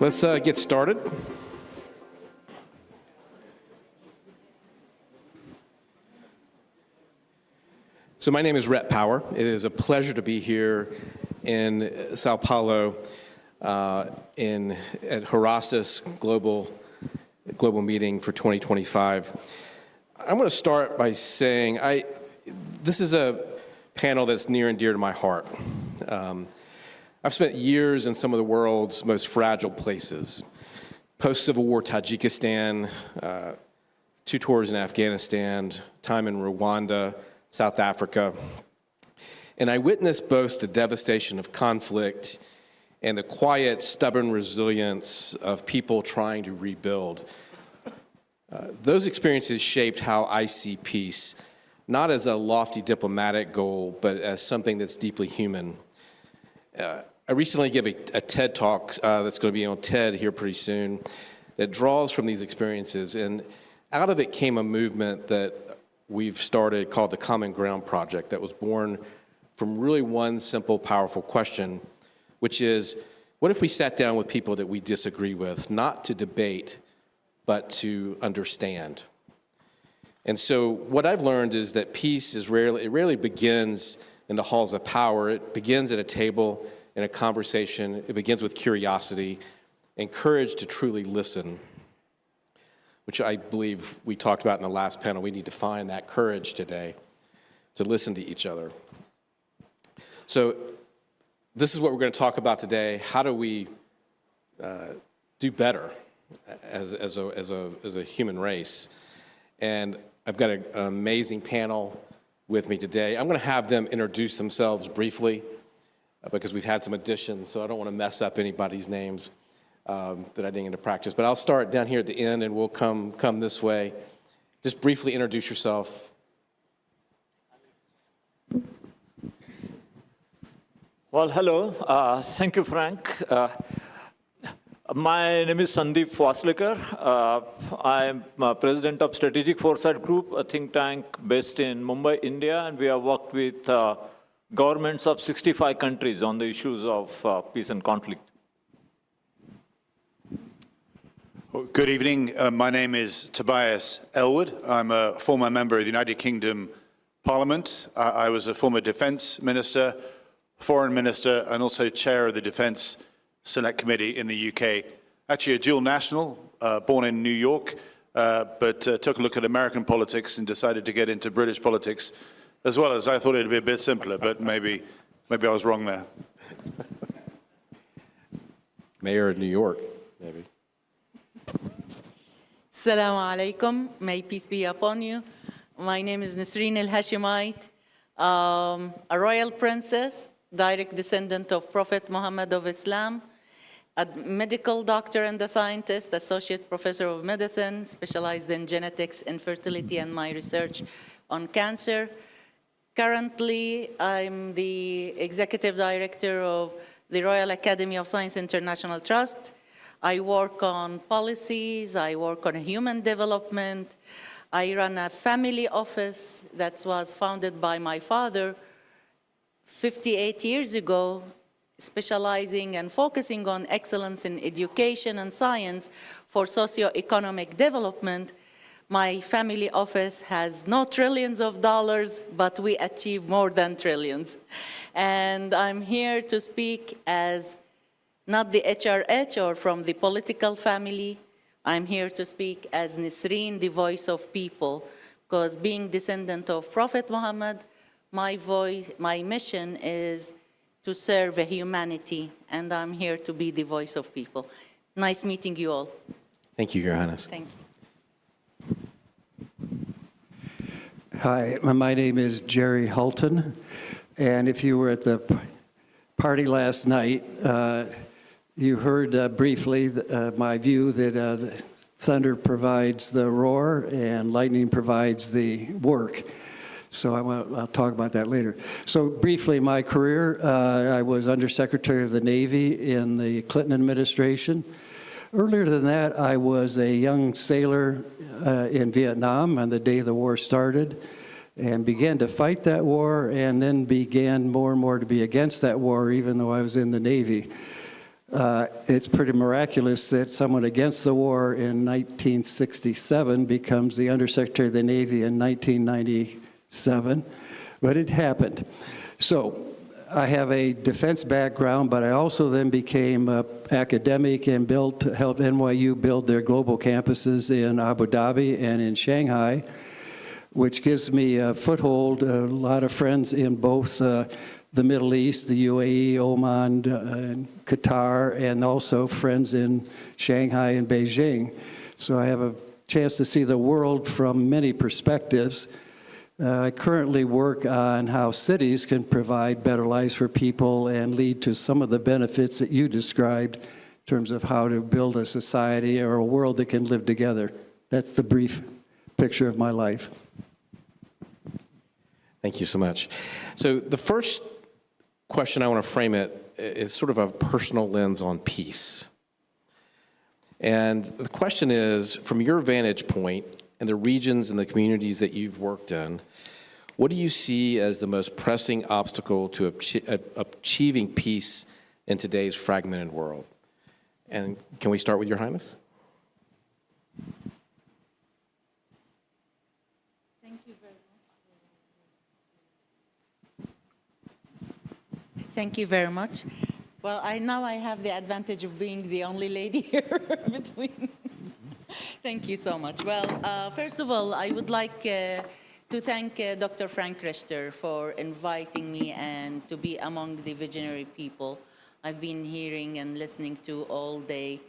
Let's get started. So my name is Rhett Power. It is a pleasure to be here in Sao Paulo at Horasis global meeting for 2025. I'm going to start by saying this is a panel that's near and dear to my heart. I've spent years in some of the world's most fragile places. Post-Civil War Tajikistan, 2 tours in Afghanistan, time in Rwanda, South Africa. And I witnessed both the devastation of conflict and the quiet, stubborn resilience of people trying to rebuild. Those experiences shaped how I see peace, not as a lofty diplomatic goal, but as something that's deeply human. I recently gave a TED Talk that's going to be on TED here pretty soon that draws from these experiences. And out of it came a movement that we've started called the Common Ground Project that was born from really one simple, powerful question, which is, what if we sat down with people that we disagree with, not to debate, but to understand? And so what I've learned is that peace rarely begins in the halls of power. It begins at a table, in a conversation. It begins with curiosity and courage to truly listen, which I believe we talked about in the last panel. We need to find that courage today to listen to each other. So this is what we're going to talk about today. How do we do better as a human race? And I've got an amazing panel with me today. I'm going to have them introduce themselves briefly because we've had some additions, so I don't want to mess up anybody's names that I didn't get to practice. But I'll start down here at the end, and we'll come this way. Just briefly introduce yourself. Well, hello. Thank you, Frank. My name is Sandeep Foslikar. I'm president of Strategic Foresight Group, a think tank based in Mumbai, India, and we have worked with governments of 65 countries on the issues of peace and conflict. Good evening. My name is Tobias Ellwood. I'm a former member of the United Kingdom Parliament. I was a former defense minister, foreign minister, and also chair of the Defense Select Committee in the UK. Actually a dual national, born in New York, but took a look at American politics and decided to get into British politics, as well as I thought it'd be a bit simpler, but maybe I was wrong there. Mayor of New York, maybe. Assalamu alaikum. May peace be upon you. My name is Nisreen El-Hashemite, a royal princess, direct descendant of Prophet Muhammad of Islam, a medical doctor and a scientist, associate professor of medicine, specialized in genetics, infertility, and my research on cancer. Currently, I'm the executive director of the Royal Academy of Science International Trust. I work on policies, I work on human development. I run a family office that was founded by my father 58 years ago, specializing and focusing on excellence in education and science for socioeconomic development. My family office has no trillions of dollars, but we achieve more than trillions. And I'm here to speak as not the HRH or from the political family. I'm here to speak as Nisreen, the voice of people, because being descendant of Prophet Muhammad, my mission is to serve humanity, and I'm here to be the voice of people. Nice meeting you all. Thank you, Your Highness. Thank you. Hi, my name is Jerry Hultin, and if you were at the party last night, you heard briefly my view that thunder provides the roar and lightning provides the work. So I'll talk about that later. So briefly, my career, I was Undersecretary of the Navy in the Clinton administration. Earlier than that, I was a young sailor in Vietnam on the day the war started and began to fight that war and then began more and more to be against that war, even though I was in the Navy. It's pretty miraculous that someone against the war in 1967 becomes the Undersecretary of the Navy in 1997, but it happened. So I have a defense background, but I also then became an academic and helped NYU build their global campuses in Abu Dhabi and in Shanghai, which gives me a foothold, a lot of friends in both the Middle East, the UAE, Oman, and Qatar, and also friends in Shanghai and Beijing. So I have a chance to see the world from many perspectives. I currently work on how cities can provide better lives for people and lead to some of the benefits that you described in terms of how to build a society or a world that can live together. That's the brief picture of my life. Thank you so much. So the first question I want to frame it is sort of a personal lens on peace. And the question is, from your vantage point and the regions and the communities that you've worked in, what do you see as the most pressing obstacle to achieving peace in today's fragmented world? And can we start with Your Highness? Thank you very much. Thank you very much. Well, now I have the advantage of being the only lady here between. Thank you so much. Well, first of all, I would like to thank Dr. Frank Richter for inviting me and to be among the visionary people I've been hearing and listening to all day.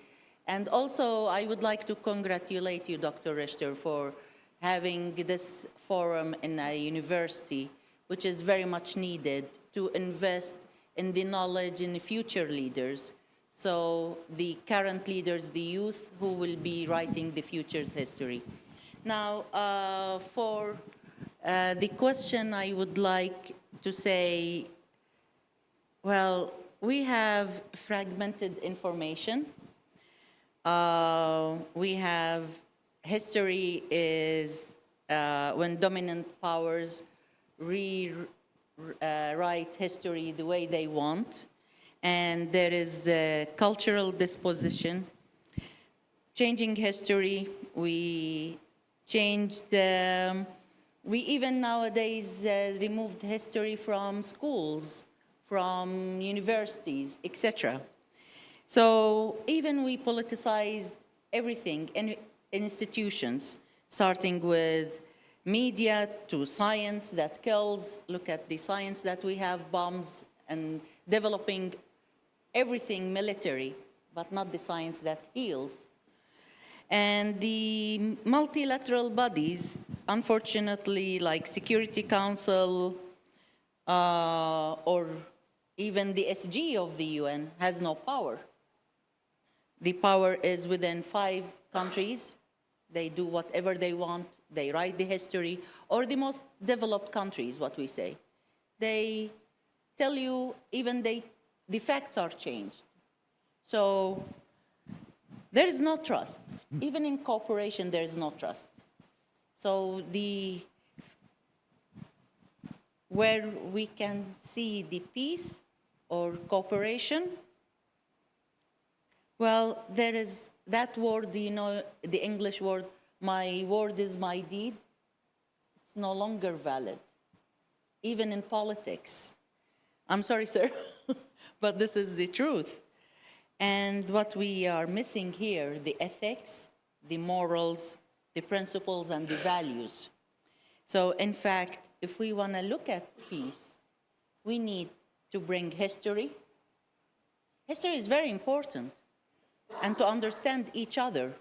And also, I would like to congratulate you, Dr. Richter, for having this forum in a university, which is very much needed to invest in the knowledge in the future leaders. So the current leaders, the youth, who will be writing the future's history. Now, for the question, I would like to say, well, we have fragmented information. We have history is when dominant powers rewrite history the way they want. And there is a cultural disposition. Changing history, we changed, we even nowadays removed history from schools, from universities, etc. So even we politicized everything in institutions, starting with media to science that kills. Look at the science that we have, bombs, and developing everything military, but not the science that heals. And the multilateral bodies, unfortunately, like Security Council or even the SG of the UN, has no power. The power is within 5 countries. They do whatever they want. They write the history, or the most developed countries, what we say. They tell you, even the facts are changed. So there is no trust. Even in cooperation, there is no trust. So where we can see the peace or cooperation, well, there is that word, you know, the English word, my word is my deed. It's no longer valid, even in politics. I'm sorry, sir, but this is the truth. And what we are missing here, the ethics, the morals, the principles, and the values. So in fact, if we want to look at peace, we need to bring history. History is very important, and to understand each other,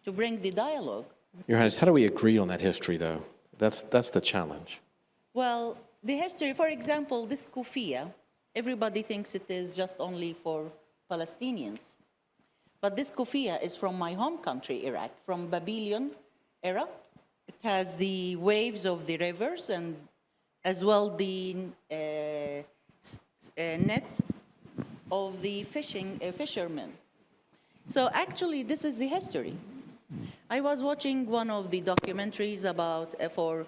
to bring the dialogue. Your Highness, how do we agree on that history, though? That's the challenge. Well, the history, for example, this kufiya, everybody thinks it is just only for Palestinians. But this kufiya is from my home country, Iraq, from Babylonian era. It has the waves of the rivers and as well the net of the fishermen. So actually, this is the history. I was watching one of the documentaries about for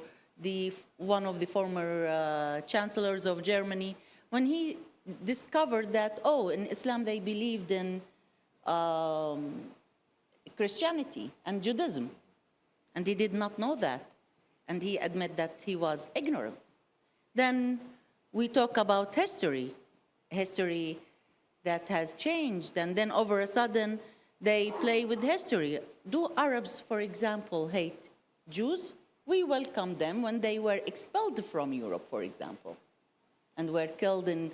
one of the former chancellors of Germany, when he discovered that, oh, in Islam they believed in Christianity and Judaism. And he did not know that. And he admitted that he was ignorant. Then we talk about history that has changed. And then over a sudden, they play with history. Do Arabs, for example, hate Jews? We welcomed them when they were expelled from Europe, for example, and were killed in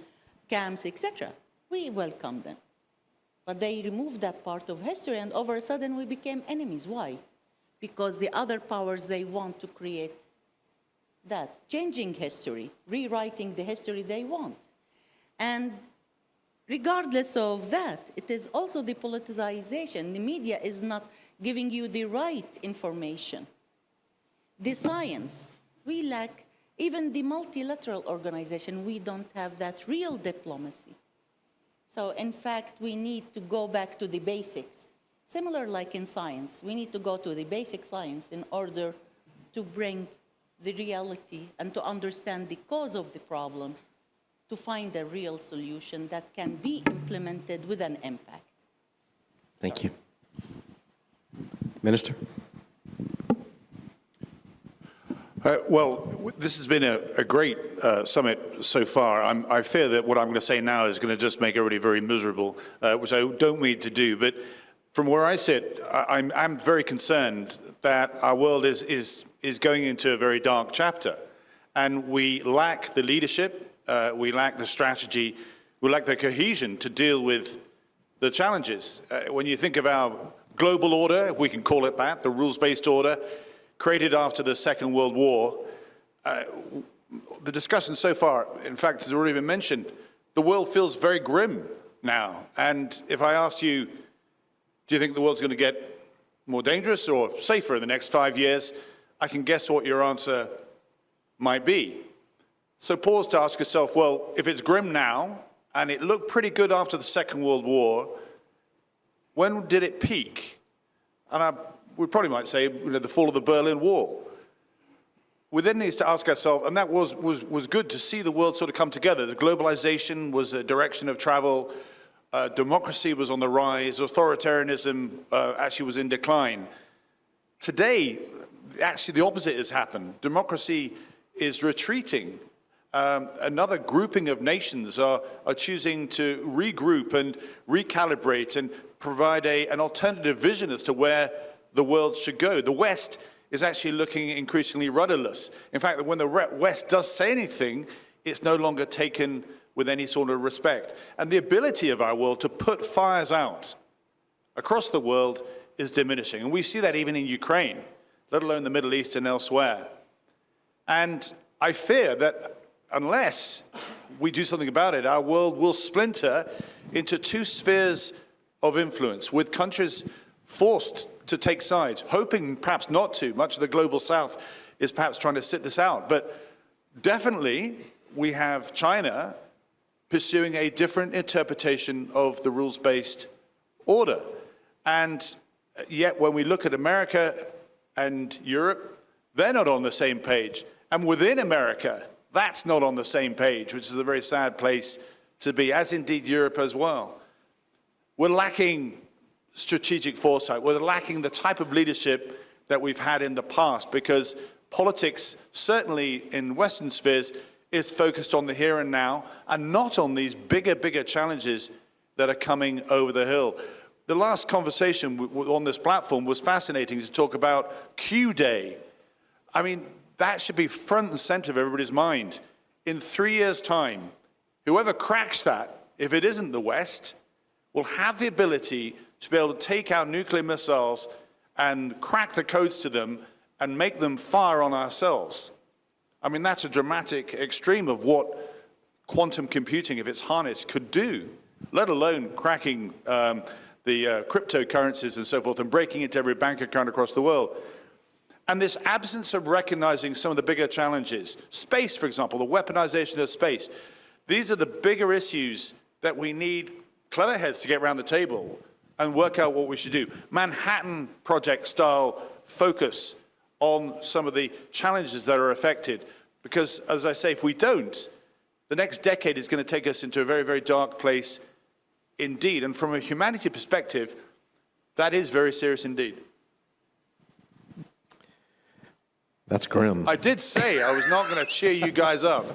camps, etc. We welcomed them. But they removed that part of history, and over a sudden we became enemies. Why? Because the other powers, they want to create that, changing history, rewriting the history they want. And regardless of that, it is also the politicization. The media is not giving you the right information. The science, we lack, even the multilateral organization, we don't have that real diplomacy. So in fact, we need to go back to the basics. Similar like in science, we need to go to the basic science in order to bring the reality and to understand the cause of the problem, to find a real solution that can be implemented with an impact. Thank you. Minister? Well, this has been a great summit so far. I fear that what I'm going to say now is going to just make everybody very miserable, which I don't mean to do. But from where I sit, I'm very concerned that our world is going into a very dark chapter. And we lack the leadership, we lack the strategy, we lack the cohesion to deal with the challenges. When you think of our global order, if we can call it that, the rules-based order, created after the Second World War, the discussion so far, in fact, has already been mentioned, the world feels very grim now. And if I ask you, do you think the world's going to get more dangerous or safer in the next 5 years? I can guess what your answer might be. So pause to ask yourself, well, if it's grim now, and it looked pretty good after the Second World War, when did it peak? And we probably might say, the fall of the Berlin Wall. We then need to ask ourselves, and that was good to see the world sort of come together. The globalization was a direction of travel. Democracy was on the rise. Authoritarianism actually was in decline. Today, actually the opposite has happened. Democracy is retreating. Another grouping of nations are choosing to regroup and recalibrate and provide an alternative vision as to where the world should go. The West is actually looking increasingly rudderless. In fact, when the West does say anything, it's no longer taken with any sort of respect. And the ability of our world to put fires out across the world is diminishing. And we see that even in Ukraine, let alone the Middle East and elsewhere. And I fear that unless we do something about it, our world will splinter into two spheres of influence, with countries forced to take sides, hoping perhaps not to. Much of the global south is perhaps trying to sit this out. But definitely, we have China pursuing a different interpretation of the rules-based order. And yet, when we look at America and Europe, they're not on the same page. And within America, that's not on the same page, which is a very sad place to be, as indeed Europe as well. We're lacking strategic foresight. We're lacking the type of leadership that we've had in the past, because politics, certainly in Western spheres, is focused on the here and now and not on these bigger challenges that are coming over the hill. The last conversation on this platform was fascinating, to talk about Q Day. I mean, that should be front and center of everybody's mind. In 3 years' time, whoever cracks that, if it isn't the West, will have the ability to be able to take out nuclear missiles and crack the codes to them and make them fire on ourselves. I mean, that's a dramatic extreme of what quantum computing, if it's harnessed, could do, let alone cracking the cryptocurrencies and so forth and breaking into every bank account across the world. And this absence of recognizing some of the bigger challenges, space, for example, the weaponization of space, these are the bigger issues that we need clever heads to get around the table and work out what we should do. Manhattan Project style focus on some of the challenges that are affected. Because, as I say, if we don't, the next decade is going to take us into a very, very dark place indeed. And from a humanity perspective, that is very serious indeed. That's grim. I did say I was not going to cheer you guys up.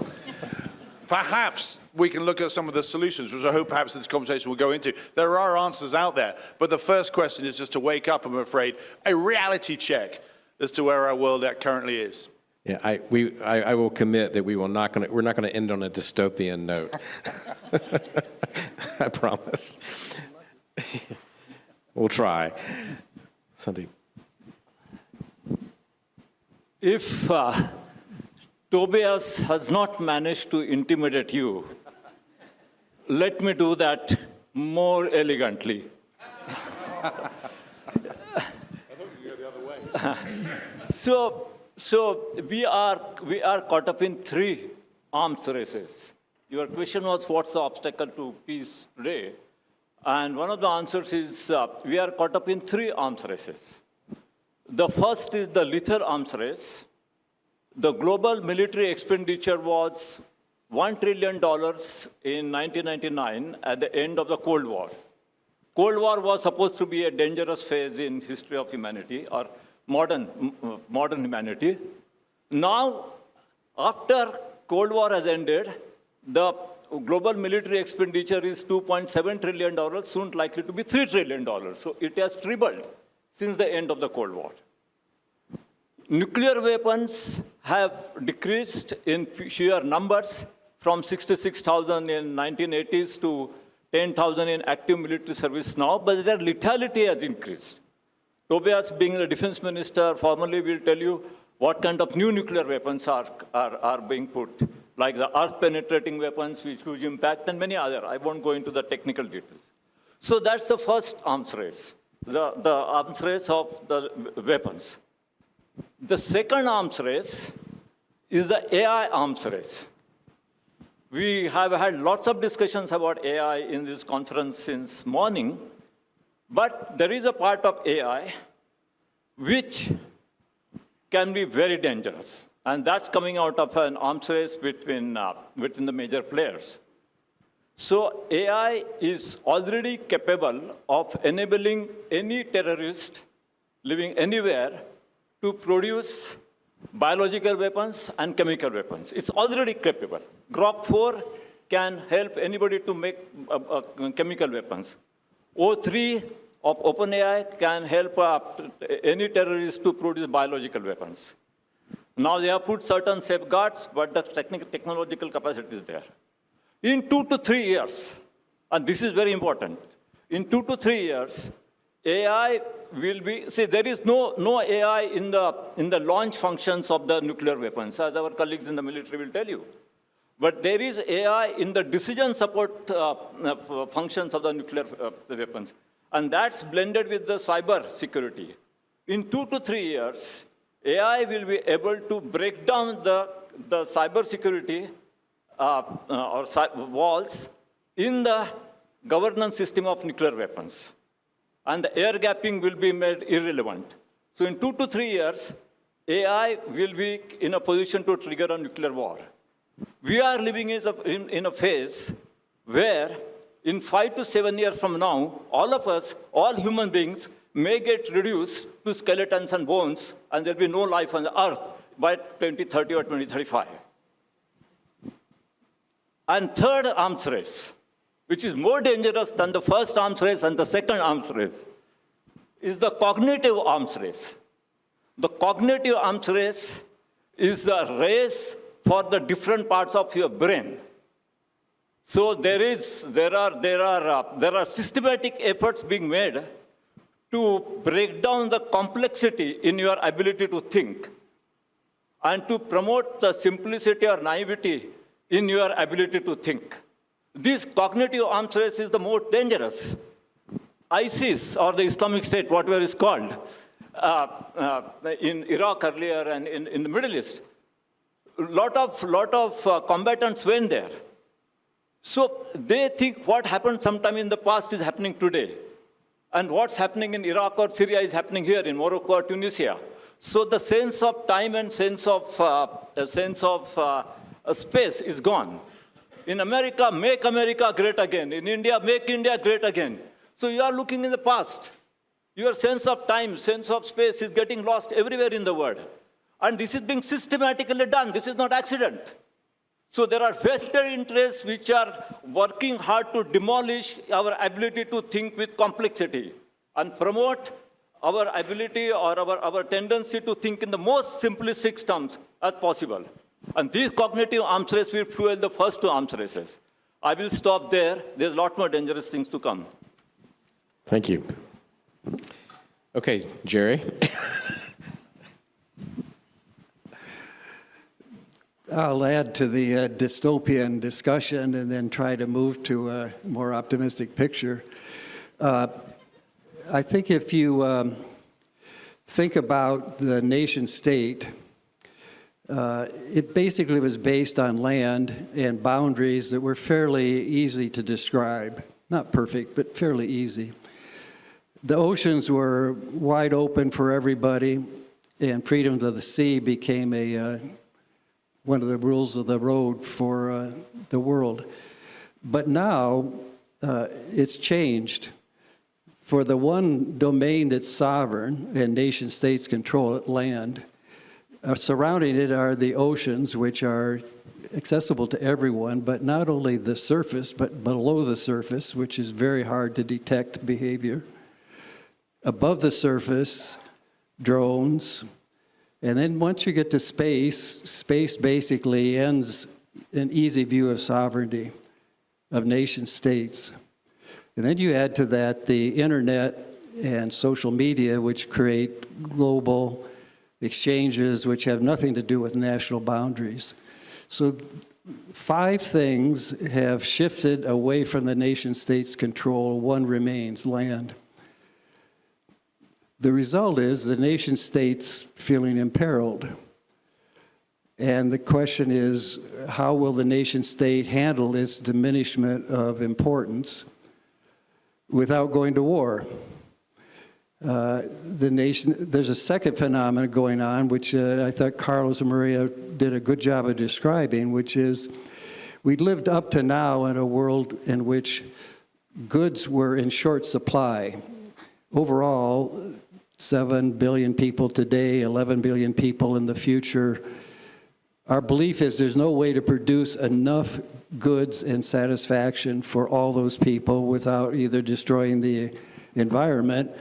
Perhaps we can look at some of the solutions, which I hope perhaps this conversation will go into. There are answers out there, but the first question is just to wake up, I'm afraid, a reality check as to where our world currently is. Yeah, I will commit that we're not going to end on a dystopian note. I promise. We'll try. Sandeep. If Tobias has not managed to intimidate you, let me do that more elegantly. So we are caught up in three arms races. Your question was, what's the obstacle to peace today? And one of the answers is we are caught up in three arms races. The first is the lethal arms race. The global military expenditure was $1 trillion in 1999 at the end of the Cold War. Cold War was supposed to be a dangerous phase in history of humanity, or modern humanity. Now, after Cold War has ended, the global military expenditure is $2.7 trillion, soon likely to be $3 trillion. So it has tripled since the end of the Cold War. Nuclear weapons have decreased in sheer numbers from 66,000 in 1980s to 10,000 in active military service now, but their lethality has increased. Tobias, being the defense minister, formally will tell you what kind of new nuclear weapons are being put, like the earth-penetrating weapons, which huge impact, and many other. I won't go into the technical details. So that's the first arms race, the arms race of the weapons. The second arms race is the AI arms race. We have had lots of discussions about AI in this conference since morning, but there is a part of AI which can be very dangerous, and that's coming out of an arms race between the major players. So AI is already capable of enabling any terrorist living anywhere to produce biological weapons and chemical weapons. It's already capable. Grok 4 can help anybody to make chemical weapons. O3 of OpenAI can help any terrorist to produce biological weapons. Now they have put certain safeguards, but the technological capacity is there. In 2 to 3 years, and this is very important, in 2 to 3 years, AI will be, see, there is no AI in the launch functions of the nuclear weapons, as our colleagues in the military will tell you. But there is AI in the decision support functions of the nuclear weapons. And that's blended with the cyber security. In 2 to 3 years, AI will be able to break down the cyber security walls in the governance system of nuclear weapons. And the air gapping will be made irrelevant. So in 2 to 3 years, AI will be in a position to trigger a nuclear war. We are living in a phase where in 5 to 7 years from now, all of us, all human beings, may get reduced to skeletons and bones, and there'll be no life on the earth by 2030 or 2035. And third arms race, which is more dangerous than the first arms race and the second arms race, is the cognitive arms race. The cognitive arms race is the race for the different parts of your brain. So there are systematic efforts being made to break down the complexity in your ability to think and to promote the simplicity or naivety in your ability to think. This cognitive arms race is the most dangerous. ISIS, or the Islamic State, whatever it's called, in Iraq earlier and in the Middle East, lot of combatants went there. So they think what happened sometime in the past is happening today. And what's happening in Iraq or Syria is happening here in Morocco or Tunisia. So the sense of time and sense of space is gone. In America, make America great again. In India, make India great again. So you are looking in the past. Your sense of time, sense of space is getting lost everywhere in the world. And this is being systematically done. This is not accident. So there are vested interests which are working hard to demolish our ability to think with complexity and promote our ability or our tendency to think in the most simplistic terms as possible. And these cognitive arms race will fuel the first two arms races. I will stop there. There's a lot more dangerous things to come. Thank you. Okay, Jerry. I'll add to the dystopian discussion and then try to move to a more optimistic picture. I think if you think about the nation state, it basically was based on land and boundaries that were fairly easy to describe. Not perfect, but fairly easy. The oceans were wide open for everybody, and freedom of the sea became one of the rules of the road for the world. But now it's changed. For the one domain that's sovereign and nation states control it, land, surrounding it are the oceans, which are accessible to everyone, but not only the surface, but below the surface, which is very hard to detect behavior. Above the surface, drones. And then once you get to space, space basically ends an easy view of sovereignty of nation states. And then you add to that the internet and social media, which create global exchanges which have nothing to do with national boundaries. So 5 things have shifted away from the nation state's control. One remains, land. The result is the nation state's feeling imperiled. And the question is, how will the nation state handle its diminishment of importance without going to war? There's a second phenomenon going on, which I thought Carlos and Maria did a good job of describing, which is we lived up to now in a world in which goods were in short supply. Overall, 7 billion people today, 11 billion people in the future. Our belief is there's no way to produce enough goods and satisfaction for all those people without either destroying the environment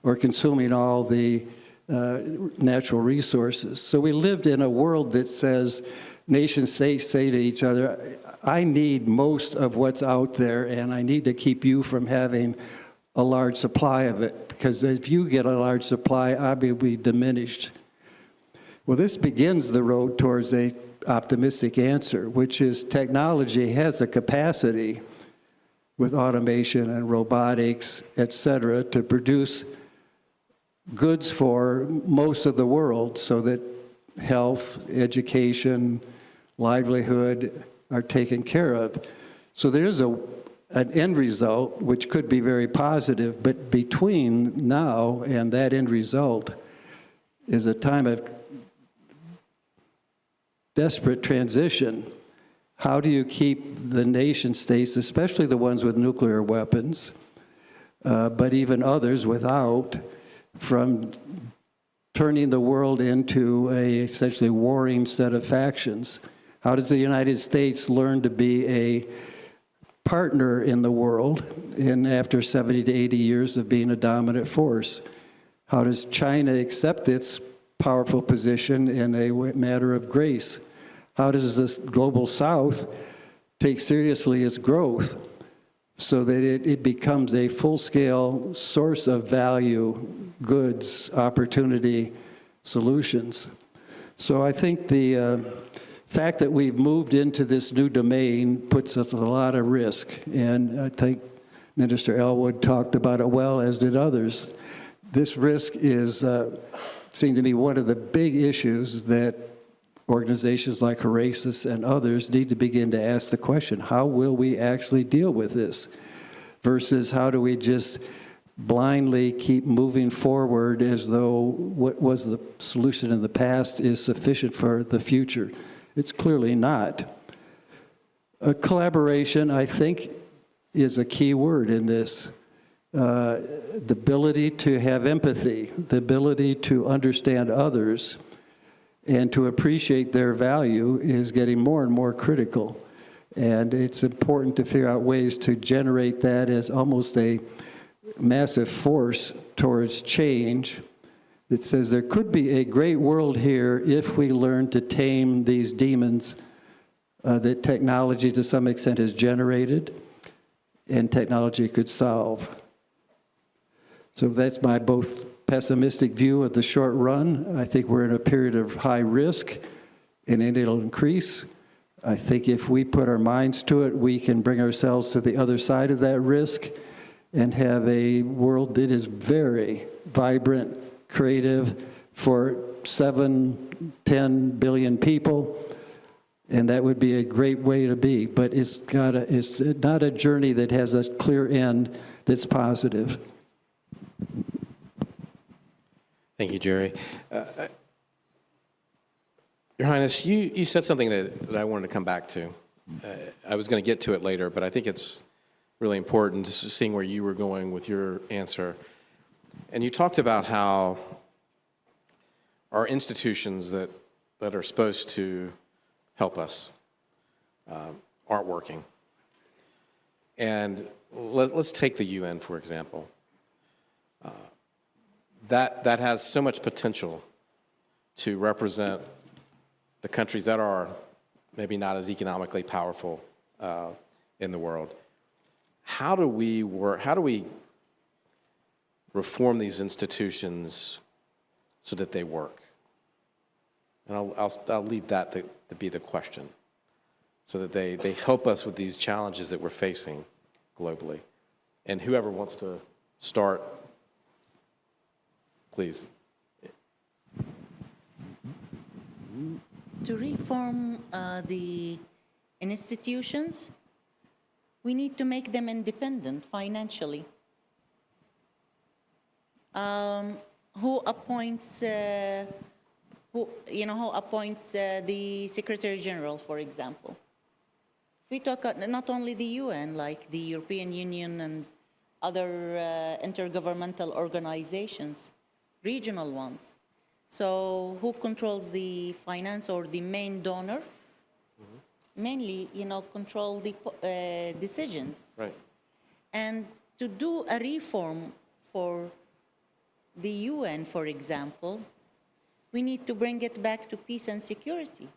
or consuming all the natural resources. So we lived in a world that says, nation states say to each other, I need most of what's out there, and I need to keep you from having a large supply of it, because if you get a large supply, I will be diminished. Well, this begins the road towards a optimistic answer, which is technology has the capacity with automation and robotics, et cetera, to produce goods for most of the world so that health, education, livelihood are taken care of. So there's an end result which could be very positive, but between now and that end result is a time of desperate transition. How do you keep the nation states, especially the ones with nuclear weapons, but even others without, from turning the world into a essentially warring set of factions? How does the United States learn to be a partner in the world after 70 to 80 years of being a dominant force? How does China accept its powerful position in a matter of grace? How does this global South take seriously its growth so that it becomes a full-scale source of value, goods, opportunity, solutions? So I think the fact that we've moved into this new domain puts us at a lot of risk. And I think Minister Ellwood talked about it well, as did others. This risk is, seemed to be one of the big issues that organizations like Horasis and others need to begin to ask the question, how will we actually deal with this? Versus how do we just blindly keep moving forward as though what was the solution in the past is sufficient for the future? It's clearly not. Collaboration, I think, is a key word in this. The ability to have empathy, the ability to understand others, and to appreciate their value is getting more and more critical. And it's important to figure out ways to generate that as almost a massive force towards change that says there could be a great world here if we learn to tame these demons that technology to some extent has generated and technology could solve. So that's my both pessimistic view of the short run. I think we're in a period of high risk and it'll increase. I think if we put our minds to it, we can bring ourselves to the other side of that risk and have a world that is very vibrant, creative for 7, 10 billion people. And that would be a great way to be. But it's not a journey that has a clear end that's positive. Thank you, Jerry. Your Highness, you said something that I wanted to come back to. I was going to get to it later, but I think it's really important just seeing where you were going with your answer. And you talked about how our institutions that are supposed to help us aren't working. And let's take the UN, for example. That has so much potential to represent the countries that are maybe not as economically powerful in the world. How do we reform these institutions so that they work? And I'll leave that to be the question, so that they help us with these challenges that we're facing globally. And whoever wants to start, please. To reform the institutions, we need to make them independent financially. Who appoints the Secretary General, for example? We talk not only the UN, like the European Union and other intergovernmental organizations, regional ones. So who controls the finance, or the main donor? Mm-hmm. Mainly, control the decisions. Right. And to do a reform for the UN, for example, we need to bring it back to peace and security.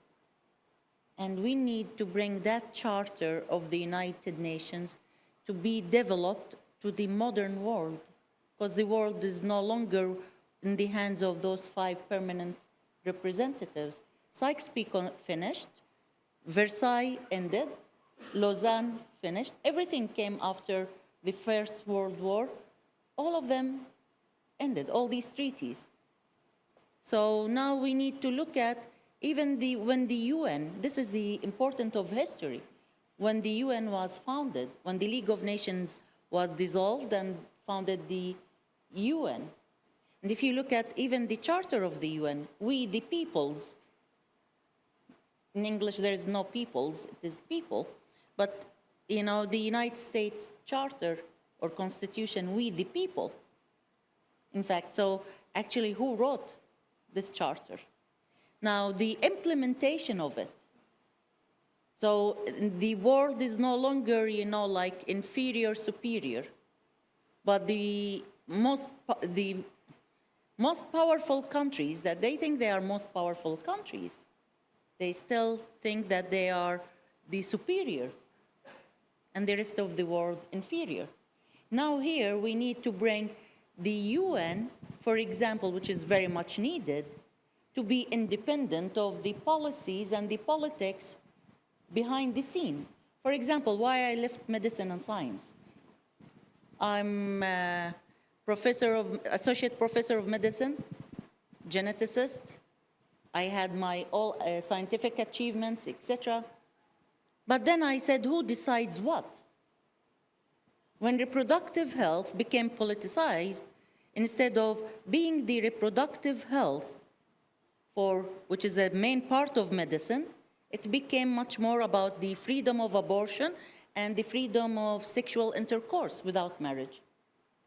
And we need to bring that charter of the United Nations to be developed to the modern world, because the world is no longer in the hands of those 5 permanent representatives. Sykes-Picot finished, Versailles ended, Lausanne finished. Everything came after the First World War. All of them ended, all these treaties. So now we need to look at even when the UN, this is the importance of history, when the UN was founded, when the League of Nations was dissolved and founded the UN. And if you look at even the charter of the UN, we the peoples, in English there is no peoples, it is people, but the United States Charter or Constitution, we the people. In fact, so actually who wrote this charter? Now the implementation of it. So the world is no longer, like inferior, superior, but the most powerful countries that they think they are most powerful countries, they still think that they are the superior and the rest of the world inferior. Now here we need to bring the UN, for example, which is very much needed, to be independent of the policies and the politics behind the scene. For example, why I left medicine and science. I'm associate professor of medicine, geneticist. I had my all scientific achievements, etc. But then I said, who decides what? When reproductive health became politicized, instead of being the reproductive health, which is a main part of medicine, It became much more about the freedom of abortion and the freedom of sexual intercourse without marriage.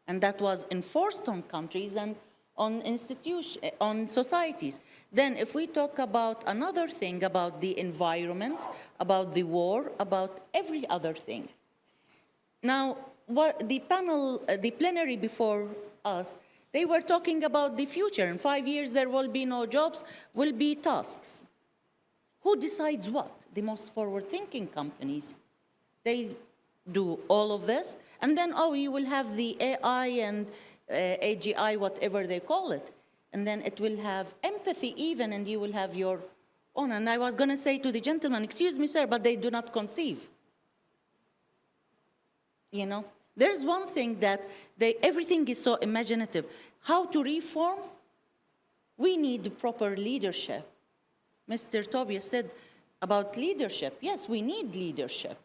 And that was enforced on countries and on institutions, on societies. Then if we talk about another thing, about the environment, about the war, about every other thing. Now, what the panel, the plenary before us, they were talking about the future. In 5 years, there will be no jobs, will be tasks. Who decides what? The most forward-thinking companies. They do all of this, and then, oh, you will have the AI and AGI, whatever they call it, and then it will have empathy even, and you will have your own. And I was going to say to the gentleman, excuse me, sir, but they do not conceive. You know, there's one thing that everything is so imaginative. How to reform? We need proper leadership. Mr. Tobias said about leadership. Yes, we need leadership.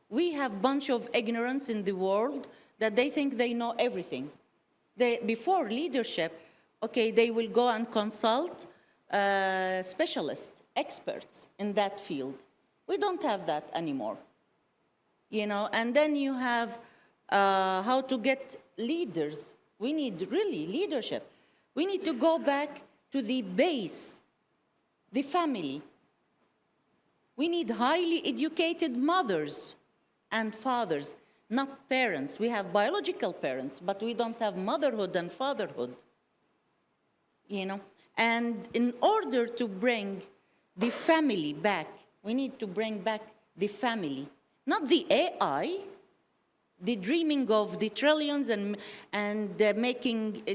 We have a bunch of ignorance in the world that they think they know everything. Before leadership, okay, they will go and consult specialists, experts in that field. We don't have that anymore. You know, and then you have how to get leaders. We need really leadership. We need to go back to the base, the family. We need highly educated mothers and fathers, not parents. We have biological parents, but we don't have motherhood and fatherhood. You know, and in order to bring the family back, we need to bring back the family. Not the AI, the dreaming of the trillions and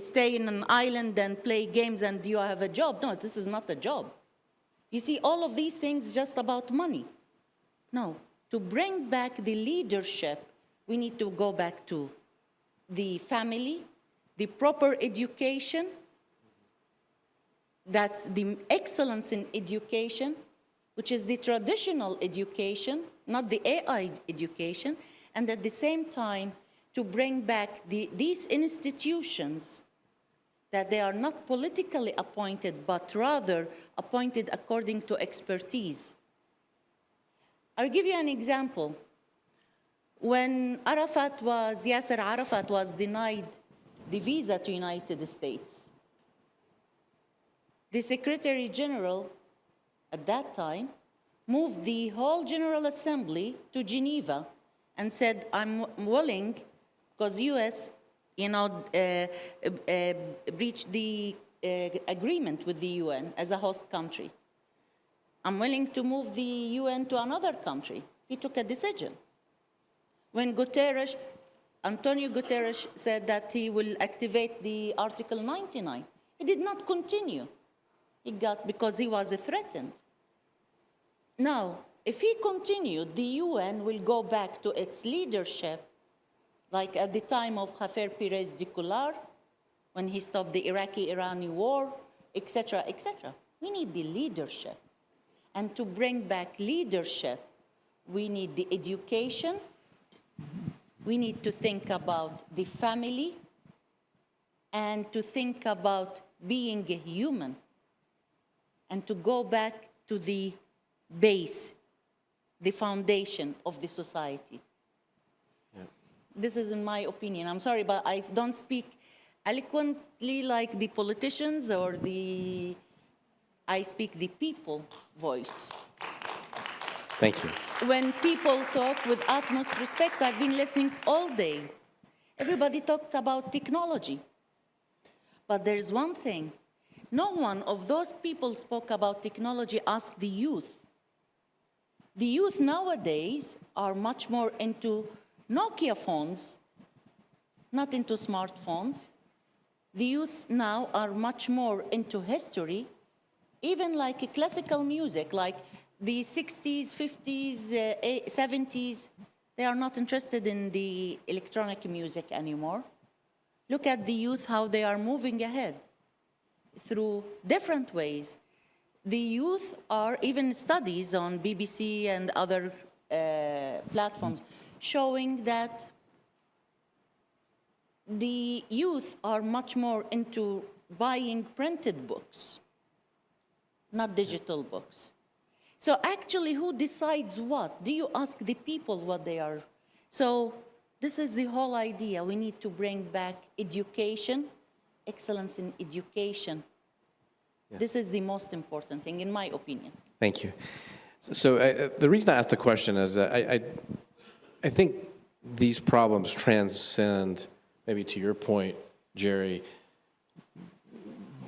stay in an island and play games and you have a job. No, this is not a job. You see, all of these things just about money. No, to bring back the leadership, we need to go back to the family, the proper education. That's the excellence in education, which is the traditional education, not the AI education, and at the same time to bring back these institutions that they are not politically appointed, but rather appointed according to expertise. I'll give you an example. When Yasser Arafat was denied the visa to United States, the Secretary General at that time moved the whole General Assembly to Geneva and said, I'm willing, because US, breached the agreement with the UN as a host country. I'm willing to move the UN to another country. He took a decision. When Antonio Guterres said that he will activate the Article 99, he did not continue. Because he was threatened. Now, if he continued, the UN will go back to its leadership, like at the time of Khafer Perez de Coular, when he stopped the Iraqi-Irani war, etc., etc. We need the leadership. And to bring back leadership, we need the education. We need to think about the family and to think about being a human and to go back to the base, the foundation of the society. Yeah. This is in my opinion. I'm sorry, but I don't speak eloquently like the politicians or I speak the people voice. Thank you. When people talk with utmost respect, I've been listening all day. Everybody talked about technology. But there's one thing. No one of those people spoke about technology, asked the youth. The youth nowadays are much more into Nokia phones, not into smartphones. The youth now are much more into history, even like classical music, like the 60s, 50s, 70s. They are not interested in the electronic music anymore. Look at the youth, how they are moving ahead through different ways. The youth are even studies on BBC and other platforms showing that the youth are much more into buying printed books, not digital books. So actually, who decides what? Do you ask the people what they are? So this is the whole idea. We need to bring back education, excellence in education. This is the most important thing, in my opinion. Thank you. So the reason I asked the question is that I think these problems transcend, maybe to your point, Jerry,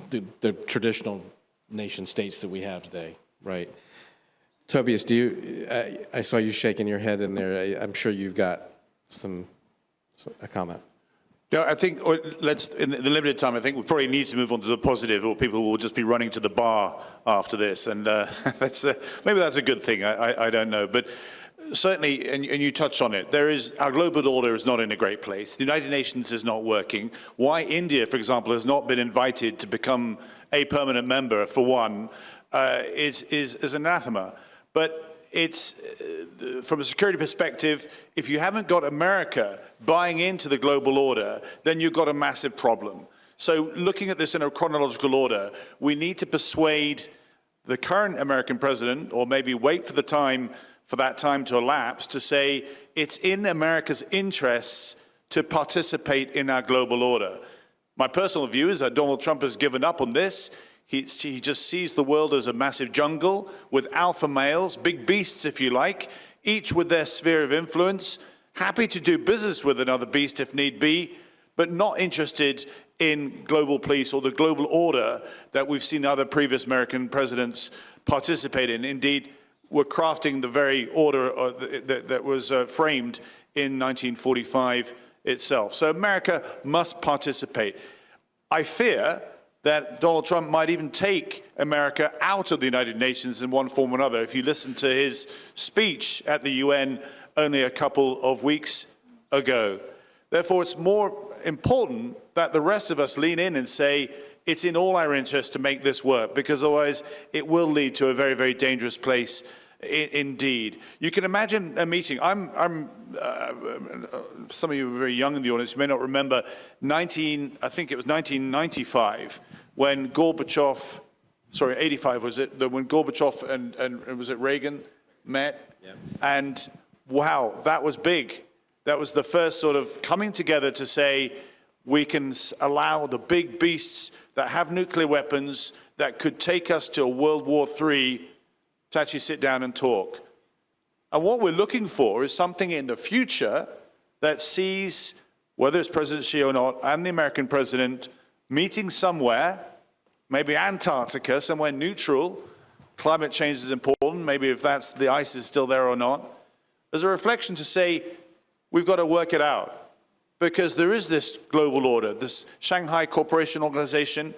the traditional nation states that we have today, right? Tobias, I saw you shaking your head in there. I'm sure you've got a comment. No, I think, in the limited time, I think we probably need to move on to the positive, or people will just be running to the bar after this, and maybe that's a good thing, I don't know. But certainly, and you touched on it, our global order is not in a great place. The United Nations is not working. Why India, for example, has not been invited to become a permanent member, for one, is anathema. But it's, from a security perspective, if you haven't got America buying into the global order, then you've got a massive problem. So looking at this in a chronological order, we need to persuade the current American president, or maybe wait for that time to elapse, to say it's in America's interests to participate in our global order. My personal view is that Donald Trump has given up on this. He just sees the world as a massive jungle with alpha males, big beasts, if you like, each with their sphere of influence, happy to do business with another beast if need be, but not interested in global peace or the global order that we've seen other previous American presidents participate in. Indeed, we're crafting the very order that was framed in 1945 itself. So America must participate. I fear that Donald Trump might even take America out of the United Nations in one form or another. If you listen to his speech at the UN only a couple of weeks ago. Therefore, it's more important that the rest of us lean in and say, it's in all our interests to make this work, because otherwise it will lead to a very, very dangerous place indeed. You can imagine a meeting. Some of you are very young in the audience, you may not remember, I think it was 1995, when Gorbachev, sorry, 85 was it, when Gorbachev and was it Reagan met? Yep. And wow, that was big. That was the first sort of coming together to say, we can allow the big beasts that have nuclear weapons that could take us to a World War III to actually sit down and talk. And what we're looking for is something in the future that sees, whether it's President Xi or not, and the American president meeting somewhere, maybe Antarctica, somewhere neutral. Climate change is important, maybe if the ice is still there or not, as a reflection to say, we've got to work it out. Because there is this global order, this Shanghai Cooperation Organization,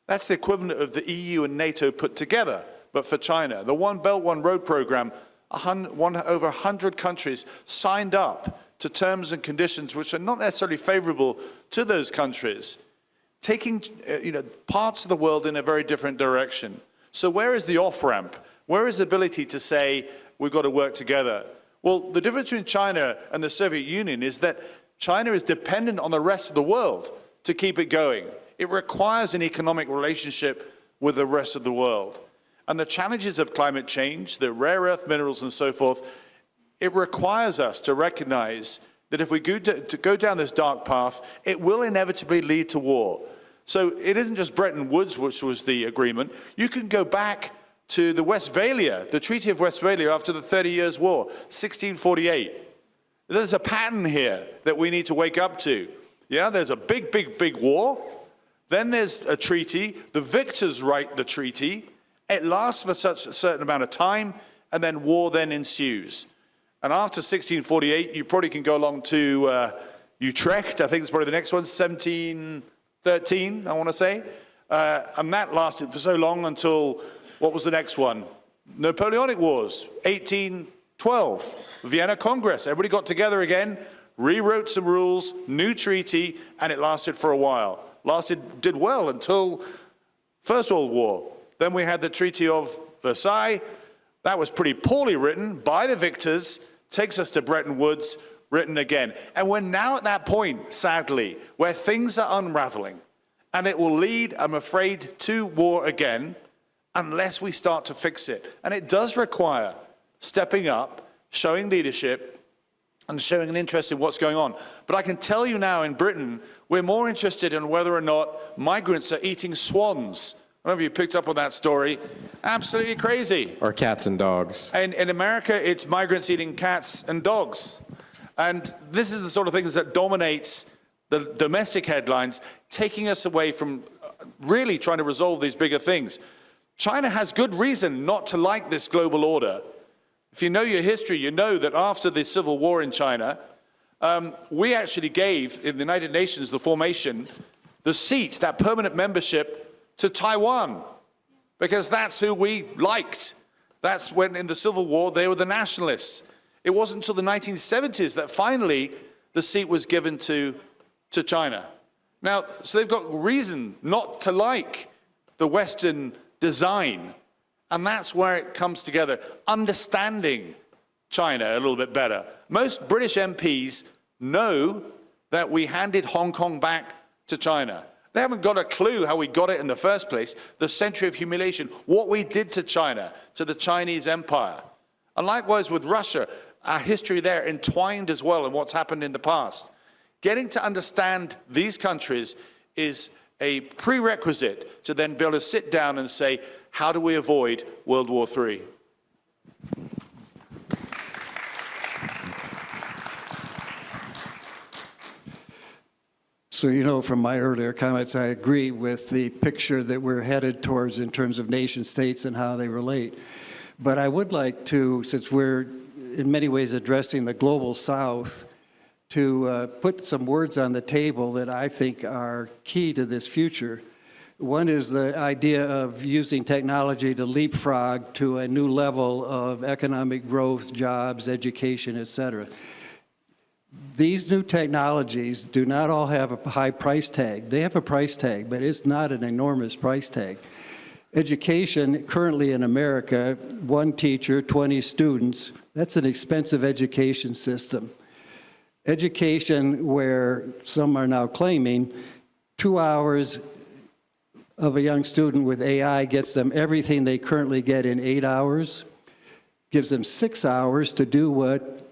that's the equivalent of the EU and NATO put together, but for China. The One Belt, One Road program, over 100 countries signed up to terms and conditions which are not necessarily favorable to those countries, taking parts of the world in a very different direction. So where is the off-ramp? Where is the ability to say, we've got to work together? Well, the difference between China and the Soviet Union is that China is dependent on the rest of the world to keep it going. It requires an economic relationship with the rest of the world. And the challenges of climate change, the rare earth minerals and so forth, it requires us to recognize that if we go down this dark path, it will inevitably lead to war. So it isn't just Bretton Woods, which was the agreement. You can go back to the Westphalia, the Treaty of Westphalia after the 30 Years' War, 1648. There's a pattern here that we need to wake up to. Yeah, there's a big, big, big war. Then there's a treaty. The victors write the treaty. It lasts for such a certain amount of time, and then war then ensues. And after 1648, you probably can go along to Utrecht, I think it's probably the next one, 1713, I want to say. And that lasted for so long until, what was the next one? Napoleonic Wars, 1812, Vienna Congress. Everybody got together again, rewrote some rules, new treaty, and it lasted for a while. Did well until First World War. Then we had the Treaty of Versailles. That was pretty poorly written by the victors, takes us to Bretton Woods, written again. And we're now at that point, sadly, where things are unraveling. And it will lead, I'm afraid, to war again. unless we start to fix it. And it does require stepping up, showing leadership, and showing an interest in what's going on. But I can tell you now in Britain, we're more interested in whether or not migrants are eating swans. I don't know if you picked up on that story. Absolutely crazy. Or cats and dogs. And in America, it's migrants eating cats and dogs. And this is the sort of things that dominates the domestic headlines, taking us away from really trying to resolve these bigger things. China has good reason not to like this global order. If you know your history, you know that after the civil war in China, we actually gave, in the United Nations, the formation, the seat, that permanent membership, to Taiwan, because that's who we liked. That's when, in the Civil War, they were the nationalists. It wasn't until the 1970s that finally the seat was given to China. Now, so they've got reason not to like the Western design, and that's where it comes together, understanding China a little bit better. Most British MPs know that we handed Hong Kong back to China. They haven't got a clue how we got it in the first place, the century of humiliation, what we did to China, to the Chinese empire. And likewise with Russia, our history there entwined as well in what's happened in the past. Getting to understand these countries is a prerequisite to then be able to sit down and say, how do we avoid World War III? So, you know, from my earlier comments, I agree with the picture that we're headed towards in terms of nation states and how they relate. But I would like to, since we're in many ways addressing the global South, to put some words on the table that I think are key to this future. One is the idea of using technology to leapfrog to a new level of economic growth, jobs, education, et cetera. These new technologies do not all have a high price tag. They have a price tag, but it's not an enormous price tag. Education currently in America, 1 teacher, 20 students, that's an expensive education system. Education where some are now claiming 2 hours of a young student with AI gets them everything they currently get in 8 hours, gives them 6 hours to do what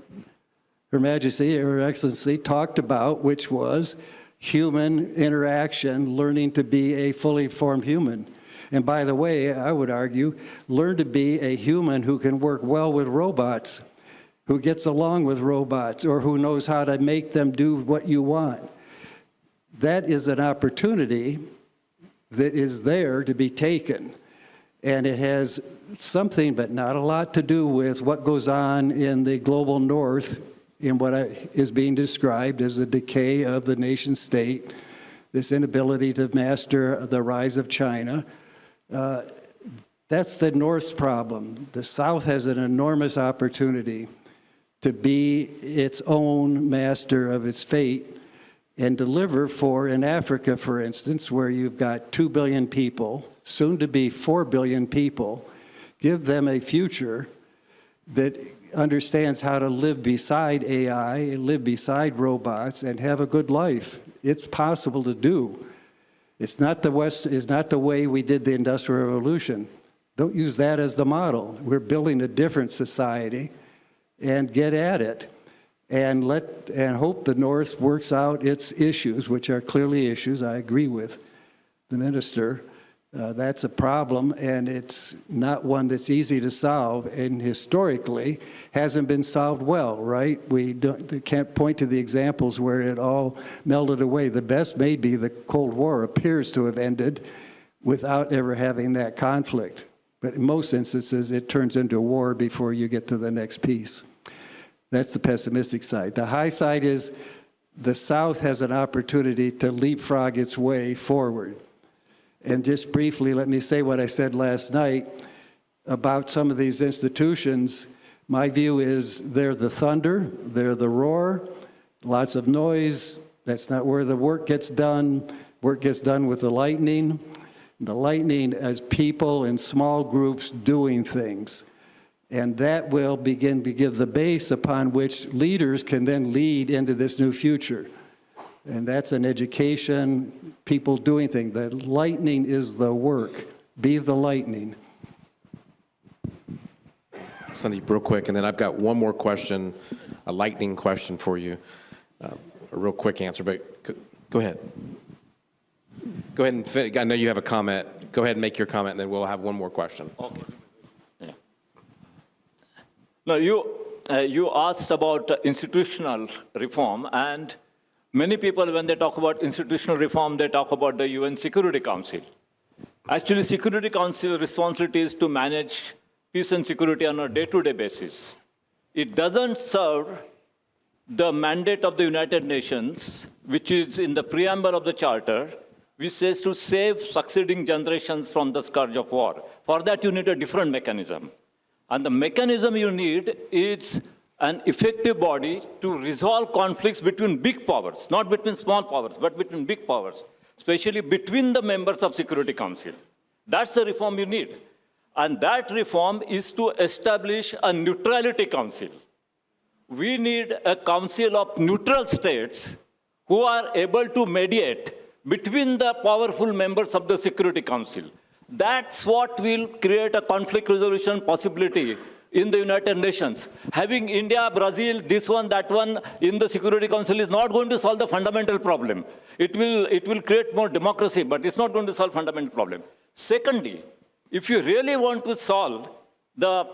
Her Majesty, Her Excellency talked about, which was human interaction, learning to be a fully formed human. And by the way, I would argue, learn to be a human who can work well with robots, who gets along with robots, or who knows how to make them do what you want. That is an opportunity that is there to be taken. And it has something, but not a lot, to do with what goes on in the global north in what is being described as the decay of the nation state, this inability to master the rise of China. That's the North's problem. The South has an enormous opportunity to be its own master of its fate and deliver for, in Africa, for instance, where you've got 2 billion people, soon to be 4 billion people, give them a future that understands how to live beside AI, live beside robots, and have a good life. It's possible to do. It's not the West, it's not the way we did the Industrial Revolution. Don't use that as the model. We're building a different society, and get at it. And hope the North works out its issues, which are clearly issues. I agree with the minister. That's a problem, and it's not one that's easy to solve, and historically hasn't been solved well, right? We can't point to the examples where it all melted away. The best may be the Cold War appears to have ended without ever having that conflict. But in most instances, it turns into a war before you get to the next peace. That's the pessimistic side. The high side is the South has an opportunity to leapfrog its way forward. And just briefly, let me say what I said last night about some of these institutions. My view is they're the thunder, they're the roar, lots of noise. That's not where the work gets done. Work gets done with the lightning. The lightning as people in small groups doing things. And that will begin to give the base upon which leaders can then lead into this new future. And that's an education, people doing things. The lightning is the work. Be the lightning. Sandeep, real quick, and then I've got one more question, a lightning question for you. A real quick answer, but go ahead. Go ahead and I know you have a comment. Go ahead and make your comment, and then we'll have one more question. Okay. Yeah. No, you asked about institutional reform, and many people, when they talk about institutional reform, they talk about the UN Security Council. Actually, Security Council responsibility is to manage peace and security on a day-to-day basis. It doesn't serve the mandate of the United Nations, which is in the preamble of the Charter, which says to save succeeding generations from the scourge of war. For that, you need a different mechanism. And the mechanism you need is an effective body to resolve conflicts between big powers, not between small powers, but between big powers, especially between the members of Security Council. That's the reform you need. And that reform is to establish a neutrality council. We need a council of neutral states who are able to mediate between the powerful members of the Security Council. That's what will create a conflict resolution possibility in the United Nations. Having India, Brazil, this one, that one in the Security Council is not going to solve the fundamental problem. It will create more democracy, but it's not going to solve fundamental problem. Secondly, if you really want to solve the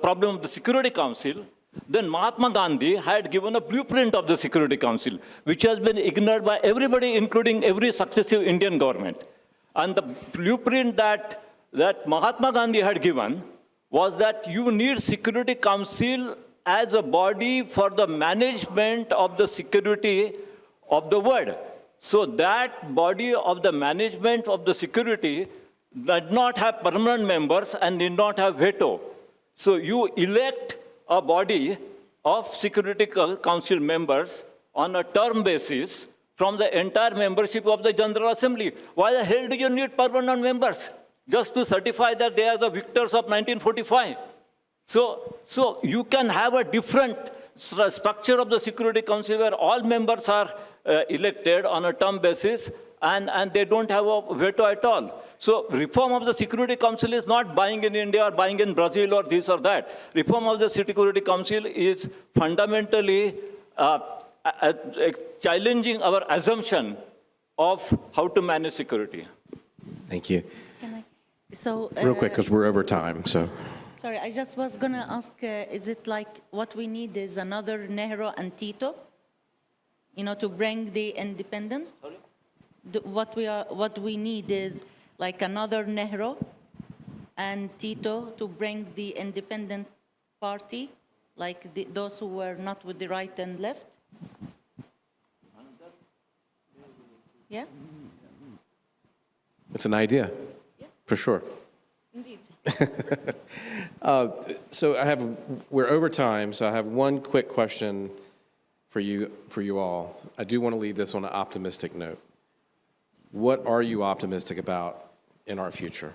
problem of the Security Council, then Mahatma Gandhi had given a blueprint of the Security Council, which has been ignored by everybody, including every successive Indian government. And the blueprint that Mahatma Gandhi had given was that you need Security Council as a body for the management of the security of the world. So that body of the management of the security did not have permanent members and did not have veto. So you elect a body of Security Council members on a term basis from the entire membership of the General Assembly. Why the hell do you need permanent members? Just to certify that they are the victors of 1945. So you can have a different structure of the Security Council where all members are elected on a term basis and they don't have a veto at all. So reform of the Security Council is not buying in India or buying in Brazil or this or that. Reform of the Security Council is fundamentally challenging our assumption of how to manage security. Thank you. So, Real quick, because we're over time, so. sorry, I just was going to ask, is it like what we need is another Nehru and Tito, to bring the independent? Sorry? What we need is like another Nehru and Tito to bring the independent party, like those who were not with the right and left? Yeah? It's an idea, for sure. Indeed. So we're over time, so I have one quick question for you all. I do want to leave this on an optimistic note. What are you optimistic about in our future?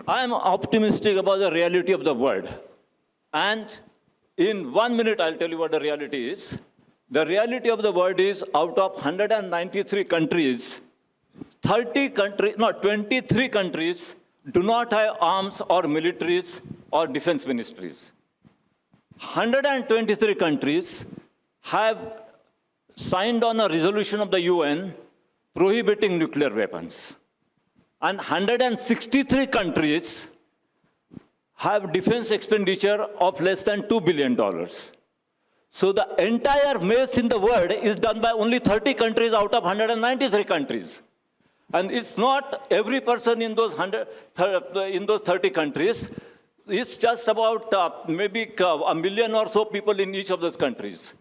I'm optimistic about the reality of the world. And in 1 minute, I'll tell you what the reality is. The reality of the world is out of 193 countries, 23 countries do not have arms or militaries or defense ministries. 123 countries have signed on a resolution of the UN prohibiting nuclear weapons. And 163 countries have defense expenditure of less than $2 billion. So the entire mess in the world is done by only 30 countries out of 193 countries. And it's not every person in those 30 countries. It's just about maybe a million or so people in each of those countries.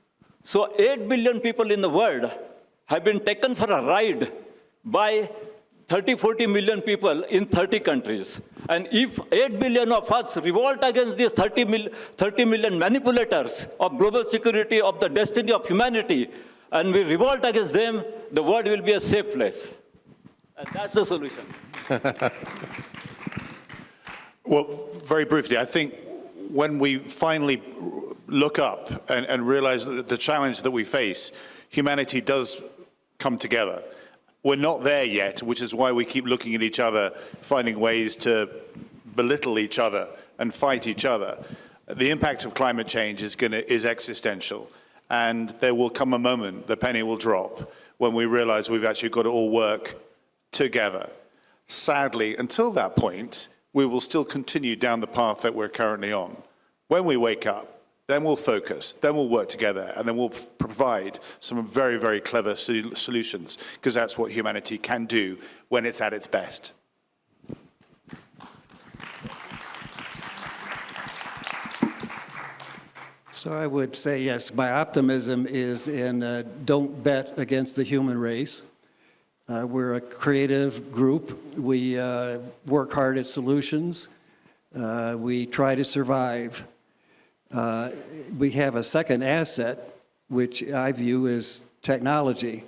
So 8 billion people in the world have been taken for a ride by 30-40 million people in 30 countries. And if 8 billion of us revolt against these 30 million manipulators of global security, of the destiny of humanity, and we revolt against them, the world will be a safe place. And that's the solution. Well, very briefly, I think when we finally look up and realize that the challenge that we face, humanity does come together. We're not there yet, which is why we keep looking at each other, finding ways to belittle each other and fight each other. The impact of climate change is existential, and there will come a moment, the penny will drop, when we realize we've actually got to all work together. Sadly, until that point, we will still continue down the path that we're currently on. When we wake up, then we'll focus, then we'll work together, and then we'll provide some very, very clever solutions, because that's what humanity can do when it's at its best. So I would say, yes, my optimism is in don't bet against the human race. We're a creative group. We work hard at solutions. We try to survive. We have a second asset, which I view as technology.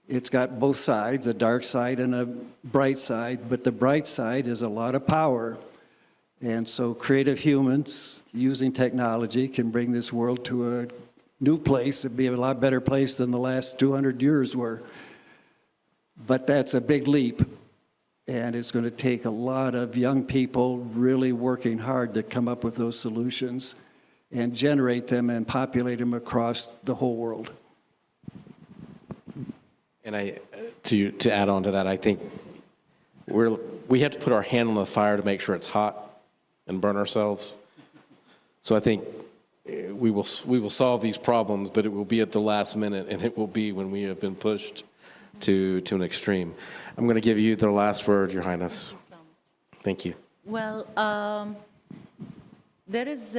It's got both sides, a dark side and a bright side, but the bright side is a lot of power. And so creative humans using technology can bring this world to a new place. It'd be a lot better place than the last 200 years were. But that's a big leap. And it's going to take a lot of young people really working hard to come up with those solutions and generate them and populate them across the whole world. And to add on to that, I think we have to put our hand on the fire to make sure it's hot and burn ourselves. So I think we will solve these problems, but it will be at the last minute, and it will be when we have been pushed to an extreme. I'm going to give you the last word, Your Highness. Thank you. Well, there is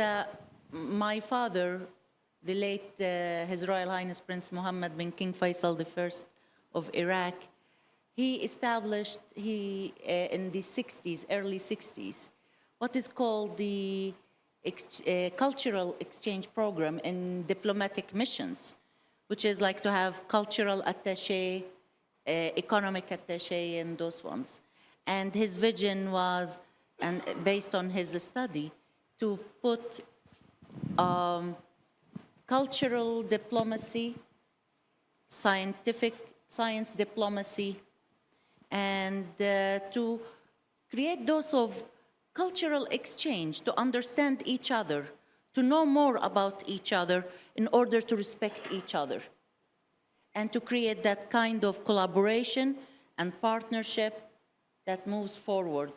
my father, the late His Royal Highness Prince Mohammed bin King Faisal I of Iraq. He established in the 60s, early 60s, what is called the cultural exchange program in diplomatic missions, which is like to have cultural attaché, economic attaché, and those ones. And his vision was, and based on his study, to put cultural diplomacy, science diplomacy, and to create those of cultural exchange, to understand each other, to know more about each other in order to respect each other, and to create that kind of collaboration and partnership that moves forward.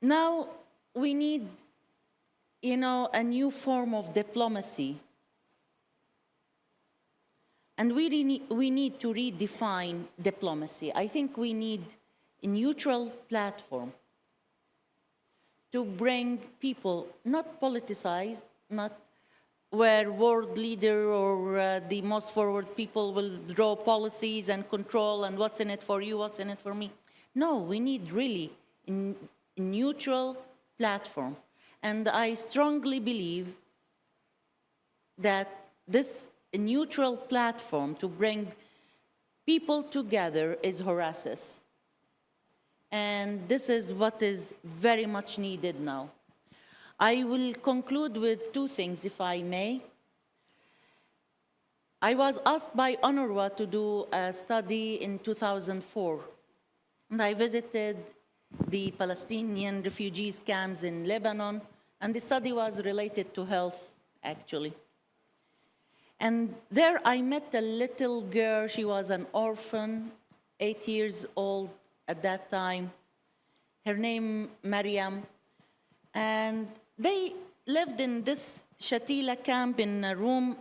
Now we need, a new form of diplomacy. And we need to redefine diplomacy. I think we need a neutral platform to bring people, not politicized, not where world leader or the most forward people will draw policies and control and what's in it for you, what's in it for me. No, we need really a neutral platform. And I strongly believe that this neutral platform to bring people together is Horasis. And this is what is very much needed now. I will conclude with two things, if I may. I was asked by UNRWA to do a study in 2004. And I visited the Palestinian refugees camps in Lebanon, and the study was related to health, actually. And there I met a little girl. She was an orphan, 8 years old at that time. Her name, Maryam. And they lived in this Shatila camp in a room,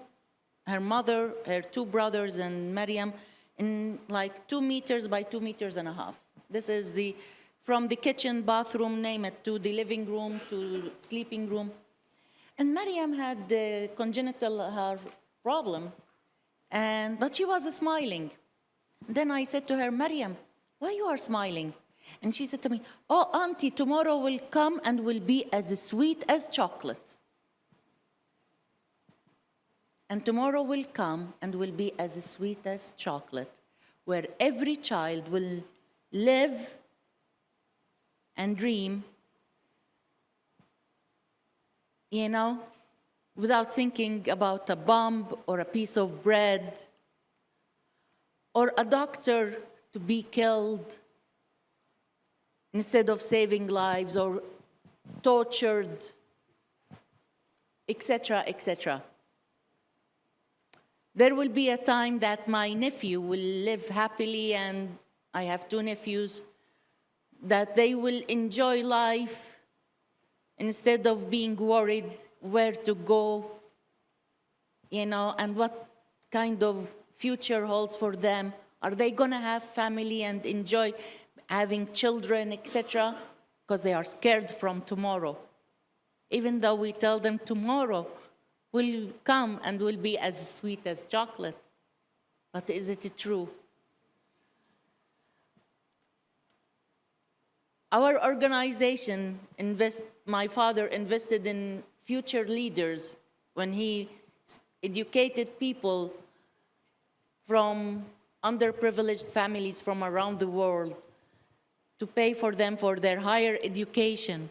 her mother, her two brothers, and Maryam, in like 2 meters by 2.5 meters. This is from the kitchen, bathroom, name it, to the living room, to sleeping room. And Maryam had the congenital heart problem, but she was smiling. Then I said to her, Maryam, why you are smiling? And she said to me, oh, Auntie, tomorrow will come and will be as sweet as chocolate. And tomorrow will come and will be as sweet as chocolate, where every child will live and dream, without thinking about a bomb or a piece of bread or a doctor to be killed instead of saving lives, or tortured, etc., etc. There will be a time that my nephew will live happily, and I have 2 nephews, that they will enjoy life instead of being worried where to go, and what kind of future holds for them. Are they going to have family and enjoy having children, etc.? Because they are scared from tomorrow. Even though we tell them tomorrow will come and will be as sweet as chocolate. But is it true? Our organization, my father invested in future leaders when he educated people from underprivileged families from around the world to pay for them for their higher education.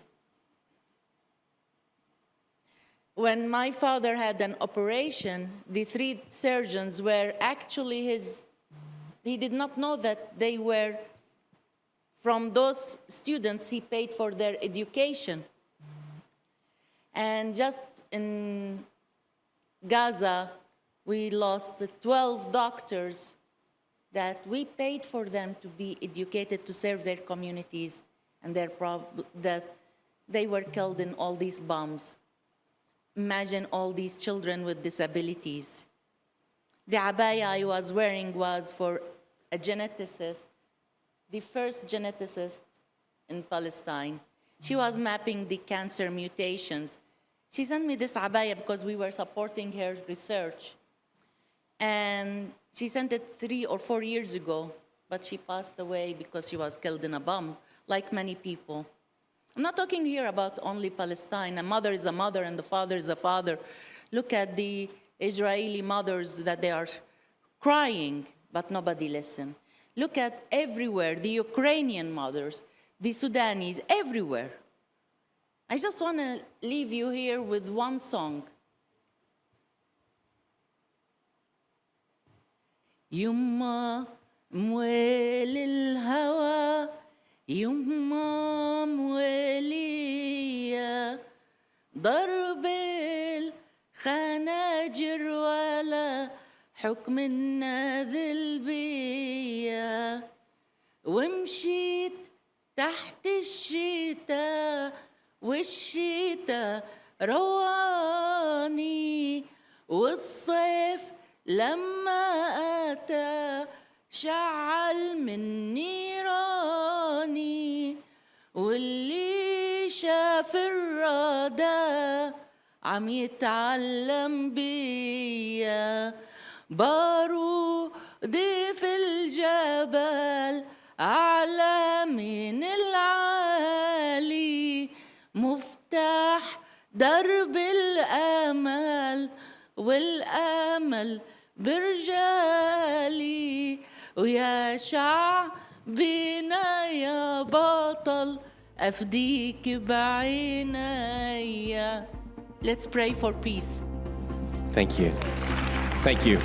When my father had an operation, the 3 surgeons were actually he did not know that they were from those students he paid for their education. And just in Gaza, we lost 12 doctors that we paid for them to be educated to serve their communities, and that they were killed in all these bombs. Imagine all these children with disabilities. The abaya I was wearing was for a geneticist, the first geneticist in Palestine. She was mapping the cancer mutations. She sent me this abaya because we were supporting her research. And she sent it 3 or 4 years ago, but she passed away because she was killed in a bomb, like many people. I'm not talking here about only Palestine. A mother is a mother and the father is a father. Look at the Israeli mothers that they are crying, but nobody listens. Look at everywhere, the Ukrainian mothers, the Sudanese, everywhere. I just want to leave you here with one song. يما مويل الهوى يما مويلية ضرب الخناجر ولا حكم الناذل بيا ومشيت تحت الشتاء والشتاء رواني والصيف لما أتى شعل من نيراني واللي شاف الردى عم يتعلم بيا بارودي في الجبل أعلى من العالي مفتاح درب الأمل والأمل برجالي ويا شعبنا يا بطل أفديك بعيني. Let's pray for peace. Thank you. Thank you.